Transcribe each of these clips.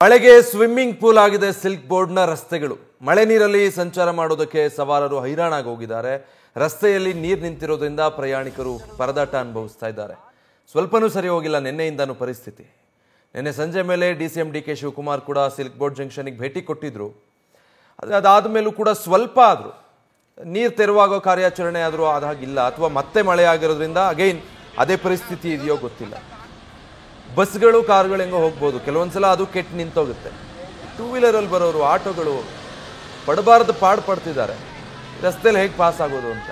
ಮಳೆಗೆ swimming pool ಆಗಿದೆ silk ಬೋರ್ಡ್ನ ರಸ್ತೆಗಳು. ಮಳೆ ನೀರಲ್ಲಿ ಸಂಚಾರ ಮಾಡೋದಕ್ಕೆ ಸವಾರರು ಹೈರಾಣಾಗಿ ಹೋಗಿದ್ದಾರೆ. ರಸ್ತೆಯಲ್ಲಿ ನೀರು ನಿಂತಿರೋದ್ರಿಂದ ಪ್ರಯಾಣಿಕರು ಪರದಾಟ ಅನುಭವಿಸ್ತಾ ಇದ್ದಾರೆ. ಸ್ವಲ್ಪನೂ ಸರಿ ಹೋಗಿಲ್ಲ ನಿನ್ನೆಯಿಂದನೂ ಪರಿಸ್ಥಿತಿ. ನಿನ್ನೆ ಸಂಜೆ ಮೇಲೆ ಡಿಸಿಎಂ ಡಿ ಕೆ ಶಿವಕುಮಾರ್ ಕೂಡ ಸಿಲ್ಕ್ ಬೋರ್ಡ್ ಜಂಕ್ಷನ್ಗೆ ಭೇಟಿ ಕೊಟ್ಟಿದ್ರು. ಅದಾದ ಮೇಲೂ ಕೂಡ ಸ್ವಲ್ಪ ಆದರೂ ನೀರು ತೆರವಾಗೋ ಕಾರ್ಯಾಚರಣೆ ಆದರೂ ಆದಾಗಿಲ್ಲ, ಅಥವಾ ಮತ್ತೆ ಮಳೆ ಆಗಿರೋದ್ರಿಂದ ಅಗೈನ್ ಅದೇ ಪರಿಸ್ಥಿತಿ ಇದೆಯೋ ಗೊತ್ತಿಲ್ಲ. ಬಸ್ಗಳು ಕಾರುಗಳು ಹೆಂಗೋ ಹೋಗ್ಬೋದು, ಕೆಲವೊಂದ್ಸಲ ಅದು ಕೆಟ್ಟು ನಿಂತೋಗುತ್ತೆ. ಟೂ ವೀಲರಲ್ಲಿ ಬರೋರು ಆಟೋಗಳು ಪಡಬಾರ್ದು ಪಡ್ತಿದ್ದಾರೆ. ರಸ್ತೆಯಲ್ಲಿ ಹೇಗೆ ಪಾಸ್ ಆಗೋದು ಅಂತ.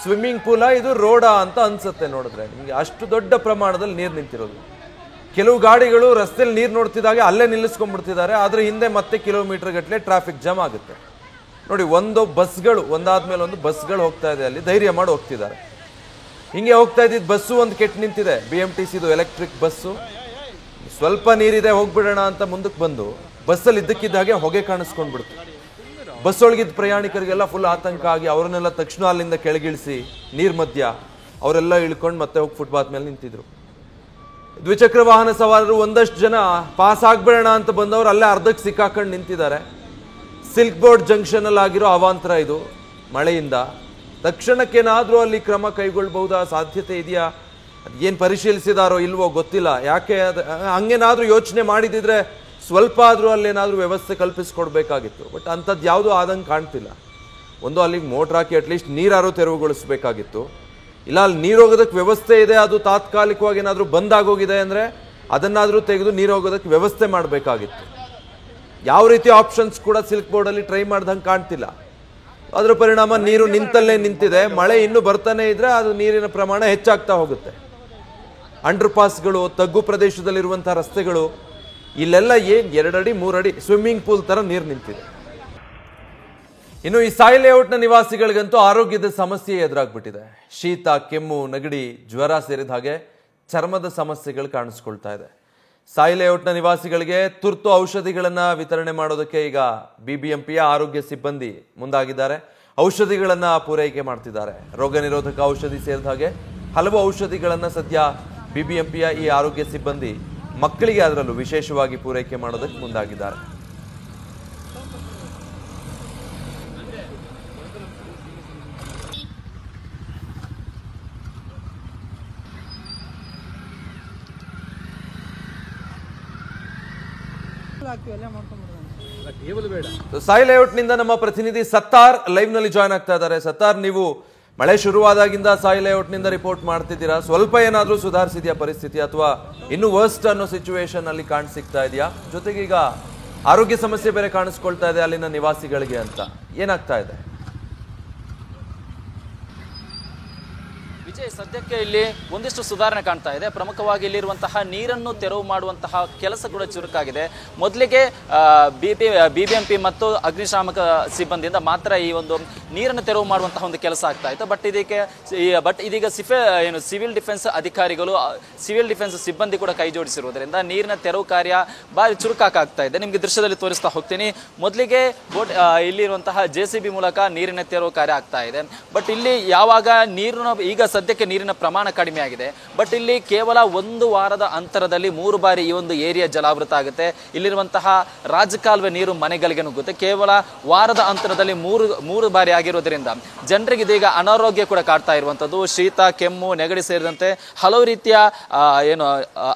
ಸ್ವಿಮ್ಮಿಂಗ್ ಪೂಲ ಇದು ರೋಡಾ ಅಂತ ಅನ್ಸುತ್ತೆ ನೋಡಿದ್ರೆ. ನಿಮಗೆ ಅಷ್ಟು ದೊಡ್ಡ ಪ್ರಮಾಣದಲ್ಲಿ ನೀರು ನಿಂತಿರೋದು. ಕೆಲವು ಗಾಡಿಗಳು ರಸ್ತೆಯಲ್ಲಿ ನೀರು ನೋಡ್ತಿದ್ದಾಗ ಅಲ್ಲೇ ನಿಲ್ಲಿಸ್ಕೊಂಡ್ಬಿಡ್ತಿದ್ದಾರೆ. ಆದರೆ ಹಿಂದೆ ಮತ್ತೆ ಕಿಲೋಮೀಟರ್ ಗಟ್ಟಲೆ ಟ್ರಾಫಿಕ್ ಜಾಮ್ ಆಗುತ್ತೆ ನೋಡಿ. ಬಸ್ಗಳು ಒಂದಾದ್ಮೇಲೆ ಒಂದು ಬಸ್ಗಳು ಹೋಗ್ತಾ ಇದೆ, ಅಲ್ಲಿ ಧೈರ್ಯ ಮಾಡಿ ಹೋಗ್ತಿದ್ದಾರೆ. ಹಿಂಗೆ ಹೋಗ್ತಾ ಇದ್ದಿದ್ದು ಬಸ್ಸು ಒಂದು ಕೆಟ್ಟು ನಿಂತಿದೆ, BMTCದು ಎಲೆಕ್ಟ್ರಿಕ್ ಬಸ್ಸು. ಸ್ವಲ್ಪ ನೀರಿದೆ ಹೋಗ್ಬಿಡೋಣ ಅಂತ ಮುಂದಕ್ಕೆ ಬಂದು ಬಸ್ಸಲ್ಲಿ ಇದ್ದಕ್ಕಿದ್ದಾಗೆ ಹೊಗೆ ಕಾಣಿಸ್ಕೊಂಡ್ಬಿಡ್ತು. ಬಸ್ ಒಳಗಿದ್ದ ಪ್ರಯಾಣಿಕರಿಗೆಲ್ಲ ಫುಲ್ ಆತಂಕ ಆಗಿ ಅವರನ್ನೆಲ್ಲ ತಕ್ಷಣ ಅಲ್ಲಿಂದ ಕೆಳಗಿಳಿಸಿ ನೀರ್ ಮಧ್ಯ ಅವರೆಲ್ಲ ಇಳ್ಕೊಂಡು ಮತ್ತೆ ಹೋಗಿ ಫುಟ್ಪಾತ್ ಮೇಲೆ ನಿಂತಿದ್ರು. ದ್ವಿಚಕ್ರ ವಾಹನ ಸವಾರರು ಒಂದಷ್ಟು ಜನ ಪಾಸ್ ಆಗ್ಬಿಡೋಣ ಅಂತ ಬಂದವರು ಅಲ್ಲೇ ಅರ್ಧಕ್ಕೆ ಸಿಕ್ಕಾಕೊಂಡು ನಿಂತಿದ್ದಾರೆ. ಸಿಲ್ಕ್ ಬೋರ್ಡ್ ಜಂಕ್ಷನ್ ಅಲ್ಲಿ ಆಗಿರೋ ಅವಾಂತರ ಇದು. ಮಳೆಯಿಂದ ತಕ್ಷಣಕ್ಕೇನಾದ್ರೂ ಅಲ್ಲಿ ಕ್ರಮ ಕೈಗೊಳ್ಳಬಹುದಾ, ಸಾಧ್ಯತೆ ಇದೆಯಾ, ಏನು ಪರಿಶೀಲಿಸಿದಾರೋ ಇಲ್ವೋ ಗೊತ್ತಿಲ್ಲ. ಯಾಕೆ ಹಂಗೇನಾದ್ರೂ ಯೋಚನೆ ಮಾಡಿದಿದ್ರೆ ಸ್ವಲ್ಪ ಆದ್ರೂ ಅಲ್ಲೇನಾದ್ರೂ ವ್ಯವಸ್ಥೆ ಕಲ್ಪಿಸ್ಕೊಡ್ಬೇಕಾಗಿತ್ತು. ಬಟ್ ಅಂಥದ್ದು ಯಾವುದೂ ಆದಂಗೆ ಕಾಣ್ತಿಲ್ಲ. ಅಲ್ಲಿಗೆ ಮೋಟ್ರ್ ಹಾಕಿ ಅಟ್ಲೀಸ್ಟ್ ನೀರಾರು ತೆರವುಗೊಳಿಸ್ಬೇಕಾಗಿತ್ತು. ಇಲ್ಲ ಅಲ್ಲಿ ನೀರು ಹೋಗೋದಕ್ಕೆ ವ್ಯವಸ್ಥೆ ಇದೆ, ಅದು ತಾತ್ಕಾಲಿಕವಾಗಿ ಏನಾದರೂ ಬಂದಾಗೋಗಿದೆ ಅಂದರೆ ಅದನ್ನಾದರೂ ತೆಗೆದು ನೀರು ಹೋಗೋದಕ್ಕೆ ವ್ಯವಸ್ಥೆ ಮಾಡಬೇಕಾಗಿತ್ತು. ಯಾವ ರೀತಿ ಆಪ್ಷನ್ಸ್ ಕೂಡ ಸಿಲ್ಕ್ ಬೋರ್ಡಲ್ಲಿ ಟ್ರೈ ಮಾಡ್ದಂಗೆ ಕಾಣ್ತಿಲ್ಲ. ಅದರ ಪರಿಣಾಮ ನೀರು ನಿಂತಲ್ಲೇ ನಿಂತಿದೆ. ಮಳೆ ಇನ್ನೂ ಬರ್ತಾನೆ ಇದ್ರೆ ಅದು ನೀರಿನ ಪ್ರಮಾಣ ಹೆಚ್ಚಾಗ್ತಾ ಹೋಗುತ್ತೆ. ಅಂಡರ್ ಪಾಸ್ಗಳು, ತಗ್ಗು ಪ್ರದೇಶದಲ್ಲಿರುವಂತಹ ರಸ್ತೆಗಳು, ಇಲ್ಲೆಲ್ಲ 2 ಅಡಿ 3 ಅಡಿ ಸ್ವಿಮ್ಮಿಂಗ್ ಪೂಲ್ ತರ ನೀರು ನಿಂತಿದೆ. ಇನ್ನು ಈ ಸಾಯಿ ಲೇಔಟ್ನ ನಿವಾಸಿಗಳಿಗಂತೂ ಆರೋಗ್ಯದ ಸಮಸ್ಯೆ ಎದುರಾಗ್ಬಿಟ್ಟಿದೆ. ಶೀತ, ಕೆಮ್ಮು, ನೆಗಡಿ, ಜ್ವರ ಸೇರಿದ ಹಾಗೆ ಚರ್ಮದ ಸಮಸ್ಯೆಗಳು ಕಾಣಿಸ್ಕೊಳ್ತಾ ಇದೆ. ಸಾಯಿ ಲೇಔಟ್ನ ನಿವಾಸಿಗಳಿಗೆ ತುರ್ತು ಔಷಧಿಗಳನ್ನ ವಿತರಣೆ ಮಾಡೋದಕ್ಕೆ ಈಗ BBMPಯ ಆರೋಗ್ಯ ಸಿಬ್ಬಂದಿ ಮುಂದಾಗಿದ್ದಾರೆ. ಔಷಧಿಗಳನ್ನ ಪೂರೈಕೆ ಮಾಡ್ತಿದ್ದಾರೆ. ರೋಗ ನಿರೋಧಕ ಔಷಧಿ ಸೇರಿದ ಹಾಗೆ ಹಲವು ಔಷಧಿಗಳನ್ನ ಸದ್ಯ BBMPಯ ಈ ಆರೋಗ್ಯ ಸಿಬ್ಬಂದಿ ಮಕ್ಕಳಿಗೆ ಅದರಲ್ಲೂ ವಿಶೇಷವಾಗಿ ಪೂರೈಕೆ ಮಾಡೋದಕ್ಕೆ ಮುಂದಾಗಿದ್ದಾರೆ. ಸಾಯಿ ಲೇಔಟ್ ನಿಂದ ನಮ್ಮ ಪ್ರತಿನಿಧಿ ಸತ್ತಾರ್ ಲೈವ್ ನಲ್ಲಿ ಜಾಯ್ನ್ ಆಗ್ತಾ ಇದ್ದಾರೆ. ಸತ್ತಾರ್, ನೀವು ಮಳೆ ಶುರುವಾದಾಗಿಂದ ಸಾಯಿ ಲೇಔಟ್ ನಿಂದ ರಿಪೋರ್ಟ್ ಮಾಡ್ತಿದ್ದೀರಾ. ಸ್ವಲ್ಪ ಏನಾದ್ರೂ ಸುಧಾರಿಸಿದ್ಯಾ ಪರಿಸ್ಥಿತಿ, ಅಥವಾ ಇನ್ನು ವರ್ಸ್ಟ್ ಅನ್ನೋ ಸಿಚುವೇಶನ್ ಅಲ್ಲಿ ಕಾಣಿಸ್ತಾ ಇದೆಯಾ? ಜೊತೆಗೆ ಈಗ ಆರೋಗ್ಯ ಸಮಸ್ಯೆ ಬೇರೆ ಕಾಣಿಸ್ಕೊಳ್ತಾ ಇದೆ ಅಲ್ಲಿನ ನಿವಾಸಿಗಳಿಗೆ ಅಂತ, ಏನಾಗ್ತಾ ಇದೆ? ವಿಜಯ್, ಸದ್ಯಕ್ಕೆ ಇಲ್ಲಿ ಒಂದಿಷ್ಟು ಸುಧಾರಣೆ ಕಾಣ್ತಾ ಇದೆ. ಪ್ರಮುಖವಾಗಿ ಇಲ್ಲಿರುವಂತಹ ನೀರನ್ನು ತೆರವು ಮಾಡುವಂತಹ ಕೆಲಸ ಕೂಡ ಚುರುಕಾಗಿದೆ. ಮೊದಲಿಗೆ BBMP ಮತ್ತು ಅಗ್ನಿಶಾಮಕ ಸಿಬ್ಬಂದಿಯಿಂದ ಮಾತ್ರ ಈ ಒಂದು ನೀರನ್ನು ತೆರವು ಮಾಡುವಂತಹ ಒಂದು ಕೆಲಸ ಆಗ್ತಾ ಇತ್ತು. ಬಟ್ ಇದೀಗ ಸಿವಿಲ್ ಡಿಫೆನ್ಸ್ ಅಧಿಕಾರಿಗಳು, ಸಿವಿಲ್ ಡಿಫೆನ್ಸ್ ಸಿಬ್ಬಂದಿ ಕೂಡ ಕೈ ಜೋಡಿಸಿರುವುದರಿಂದ ನೀರಿನ ತೆರವು ಕಾರ್ಯ ಬಾರಿ ಚುರುಕಾಗ್ತಾ ಇದೆ. ನಿಮ್ಗೆ ದೃಶ್ಯದಲ್ಲಿ ತೋರಿಸ್ತಾ ಹೋಗ್ತೀನಿ. ಮೊದಲಿಗೆ ಇಲ್ಲಿರುವಂತಹ JCB ಮೂಲಕ ನೀರಿನ ತೆರವು ಕಾರ್ಯ ಆಗ್ತಾ ಇದೆ. ಬಟ್ ಇಲ್ಲಿ ಯಾವಾಗ ಈಗ ಸದ್ಯಕ್ಕೆ ನೀರಿನ ಪ್ರಮಾಣ ಕಡಿಮೆ ಆಗಿದೆ. ಬಟ್ ಇಲ್ಲಿ ಕೇವಲ 1 ವಾರದ ಅಂತರದಲ್ಲಿ 3 ಬಾರಿ ಈ ಒಂದು ಏರಿಯಾ ಜಲಾವೃತ ಆಗುತ್ತೆ. ಇಲ್ಲಿರುವಂತಹ ರಾಜಕಾಲುವೆ ನೀರು ಮನೆಗಳಿಗೆ ನುಗ್ಗುತ್ತೆ. ಕೇವಲ ವಾರದ ಅಂತರದಲ್ಲಿ 3 ಬಾರಿ ಆಗಿರೋದ್ರಿಂದ ಜನರಿಗೆ ಇದೀಗ ಅನಾರೋಗ್ಯ ಕೂಡ ಕಾಡ್ತಾ ಇರುವಂತದ್ದು. ಶೀತ, ಕೆಮ್ಮು, ನೆಗಡಿ ಸೇರಿದಂತೆ ಹಲವು ರೀತಿಯ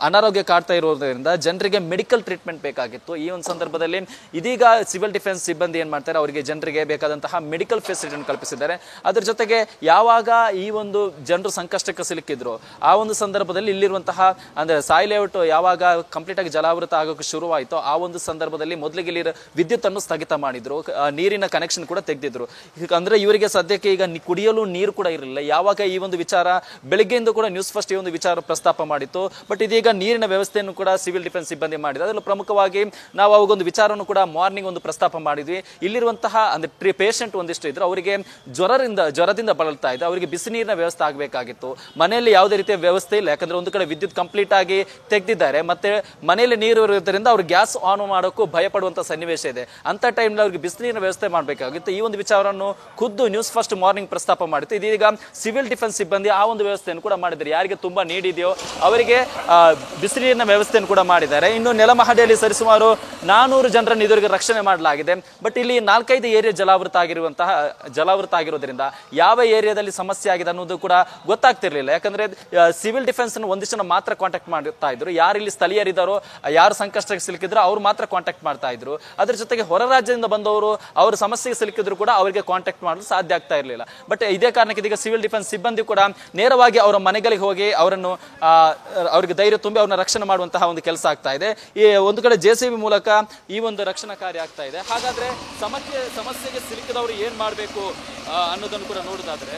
ಅನಾರೋಗ್ಯ ಕಾಡ್ತಾ ಇರೋದ್ರಿಂದ ಜನರಿಗೆ ಮೆಡಿಕಲ್ ಟ್ರೀಟ್ಮೆಂಟ್ ಬೇಕಾಗಿತ್ತು. ಈ ಒಂದು ಸಂದರ್ಭದಲ್ಲಿ ಇದೀಗ ಸಿವಿಲ್ ಡಿಫೆನ್ಸ್ ಸಿಬ್ಬಂದಿ ಏನ್ ಮಾಡ್ತಾರೆ, ಅವರಿಗೆ ಜನರಿಗೆ ಬೇಕಾದಂತಹ ಮೆಡಿಕಲ್ ಫೆಸಿಲಿಟಿಯನ್ನು ಕಲ್ಪಿಸಿದ್ದಾರೆ. ಅದ್ರ ಜೊತೆಗೆ ಯಾವಾಗ ಈ ಒಂದು ಜನರು ಸಂಕಷ್ಟಕ್ಕೆ ಸಿಲುಕಿದ್ರು ಆ ಒಂದು ಸಂದರ್ಭದಲ್ಲಿ ಇಲ್ಲಿರುವಂತಹ ಅಂದ್ರೆ ಸಾಯಿ ಲೇಔಟ್ ಯಾವಾಗ ಕಂಪ್ಲೀಟ್ ಆಗಿ ಜಲಾವೃತ ಆಗೋಕೆ ಶುರುವಾಯಿತೋ ಆ ಒಂದು ಸಂದರ್ಭದಲ್ಲಿ ಮೊದಲಿಗೆ ಇಲ್ಲಿ ವಿದ್ಯುತ್ ಅನ್ನು ಸ್ಥಗಿತ ಮಾಡಿದ್ರು, ನೀರಿನ ಕನೆಕ್ಷನ್ ಕೂಡ ತೆಗೆದಿದ್ರು. ಅಂದ್ರೆ ಇವರಿಗೆ ಸದ್ಯಕ್ಕೆ ಈಗ ಕುಡಿಯಲು ನೀರು ಕೂಡ ಇರಲಿಲ್ಲ. ಯಾವಾಗ ಈ ಒಂದು ವಿಚಾರ ಬೆಳಗ್ಗೆಯಿಂದ ಕೂಡ ನ್ಯೂಸ್ ಫಸ್ಟ್ ಈ ಒಂದು ವಿಚಾರ ಪ್ರಸ್ತಾಪ ಮಾಡಿತ್ತು. ಬಟ್ ಇದೀಗ ನೀರಿನ ವ್ಯವಸ್ಥೆಯನ್ನು ಕೂಡ ಸಿವಿಲ್ ಡಿಫೆನ್ಸ್ ಸಿಬ್ಬಂದಿ ಮಾಡಿದ್ರು. ಅದರಲ್ಲಿ ಪ್ರಮುಖವಾಗಿ ನಾವು ಅವಾಗೊಂದು ವಿಚಾರವನ್ನು ಕೂಡ ಮಾರ್ನಿಂಗ್ ಒಂದು ಪ್ರಸ್ತಾಪ ಮಾಡಿದ್ವಿ. ಇಲ್ಲಿರುವಂತಹ ಅಂದ್ರೆ ಪೇಷಂಟ್ ಒಂದಿಷ್ಟು ಇದ್ರು, ಅವರಿಗೆ ಜ್ವರದಿಂದ ಬಳಲ್ತಾ ಇದೆ, ಅವರಿಗೆ ಬಿಸಿ ನೀರಿನ ವ್ಯವಸ್ಥೆ ಆಗಬೇಕು ಮಾಡಬೇಕಾಗಿತ್ತು. ಮನೆಯಲ್ಲಿ ಯಾವುದೇ ರೀತಿಯ ವ್ಯವಸ್ಥೆ ಇಲ್ಲ, ಯಾಕಂದ್ರೆ ಒಂದು ಕಡೆ ವಿದ್ಯುತ್ ಕಂಪ್ಲೀಟ್ ಆಗಿ ತೆಗೆದಿದ್ದಾರೆ, ಮತ್ತೆ ಮನೆಯಲ್ಲಿ ನೀರು ಇರೋದ್ರಿಂದ ಅವ್ರು ಗ್ಯಾಸ್ ಆನ್ ಮಾಡೋಕ್ಕೂ ಭಯ ಪಡುವಂತ ಸನ್ನಿವೇಶ ಇದೆ. ಅಂತ ಟೈಮ್ನಲ್ಲಿ ಅವ್ರಿಗೆ ಬಿಸಿಲಿನ ವ್ಯವಸ್ಥೆ ಮಾಡಬೇಕಾಗಿತ್ತು. ಈ ಒಂದು ವಿಚಾರವನ್ನು ಖುದ್ದು ನ್ಯೂಸ್ ಫಸ್ಟ್ ಮಾರ್ನಿಂಗ್ ಪ್ರಸ್ತಾಪ ಮಾಡಿತ್ತು. ಇದೀಗ ಸಿವಿಲ್ ಡಿಫೆನ್ಸ್ ಸಿಬ್ಬಂದಿ ಆ ಒಂದು ವ್ಯವಸ್ಥೆಯನ್ನು ಕೂಡ ಮಾಡಿದ್ದಾರೆ. ಯಾರಿಗೆ ತುಂಬಾ ನೀಡಿದೆಯೋ ಅವರಿಗೆ ಬಿಸಿಲಿನ ವ್ಯವಸ್ಥೆಯನ್ನು ಕೂಡ ಮಾಡಿದ್ದಾರೆ. ಇನ್ನು ನೆಲಮಹಡಿಯಲ್ಲಿ ಸರಿಸುಮಾರು 400 ಜನರನ್ನು ಇದುವರೆಗೆ ರಕ್ಷಣೆ ಮಾಡಲಾಗಿದೆ. ಬಟ್ ಇಲ್ಲಿ 4-5 ಏರಿಯಾ ಜಲಾವೃತ ಆಗಿರೋದ್ರಿಂದ ಯಾವ ಏರಿಯಾದಲ್ಲಿ ಸಮಸ್ಯೆ ಆಗಿದೆ ಅನ್ನೋದು ಕೂಡ ಗೊತ್ತಾಗ್ತಿರ್ಲಿಲ್ಲ. ಯಾಕಂದ್ರೆ ಸಿವಿಲ್ ಡಿಫೆನ್ಸ್ ಒಂದಿಷ್ಟು ಮಾತ್ರ ಕಾಂಟ್ಯಾಕ್ಟ್ ಮಾಡ್ತಾ ಇದ್ರು. ಯಾರು ಇಲ್ಲಿ ಸ್ಥಳೀಯರಿದ್ದಾರೋ, ಯಾರು ಸಂಕಷ್ಟಕ್ಕೆ ಸಿಲುಕಿದ್ರು ಅವ್ರು ಮಾತ್ರ ಕಾಂಟ್ಯಾಕ್ಟ್ ಮಾಡ್ತಾ ಇದ್ರು. ಅದ್ರ ಜೊತೆಗೆ ಹೊರ ರಾಜ್ಯದಿಂದ ಬಂದವರು ಅವ್ರ ಸಮಸ್ಯೆಗೆ ಸಿಲುಕಿದ್ರು ಕೂಡ ಅವರಿಗೆ ಕಾಂಟ್ಯಾಕ್ಟ್ ಮಾಡಲು ಸಾಧ್ಯ ಆಗ್ತಾ ಇರಲಿಲ್ಲ. ಬಟ್ ಇದೇ ಕಾರಣಕ್ಕೆ ಇದೀಗ ಸಿವಿಲ್ ಡಿಫೆನ್ಸ್ ಸಿಬ್ಬಂದಿ ಕೂಡ ನೇರವಾಗಿ ಅವರ ಮನೆಗಳಿಗೆ ಹೋಗಿ ಅವರನ್ನು ಅವರಿಗೆ ಧೈರ್ಯ ತುಂಬಿ ಅವ್ರನ್ನ ರಕ್ಷಣೆ ಮಾಡುವಂತಹ ಒಂದು ಕೆಲಸ ಆಗ್ತಾ ಇದೆ. ಈ ಒಂದು ಕಡೆ JCB ಮೂಲಕ ಈ ಒಂದು ರಕ್ಷಣಾ ಕಾರ್ಯ ಆಗ್ತಾ ಇದೆ. ಹಾಗಾದ್ರೆ ಸಮಸ್ಯೆಗೆ ಸಿಲುಕಿದವರು ಏನ್ ಮಾಡಬೇಕು ಅನ್ನೋದನ್ನು ಕೂಡ ನೋಡೋದಾದ್ರೆ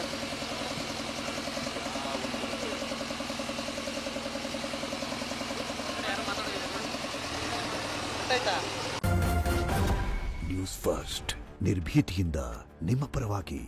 ನ್ಯೂಸ್ ಫಸ್ಟ್ ನಿರ್ಭೀತಿಯಿಂದ ನಿಮ್ಮ ಪರವಾಗಿ.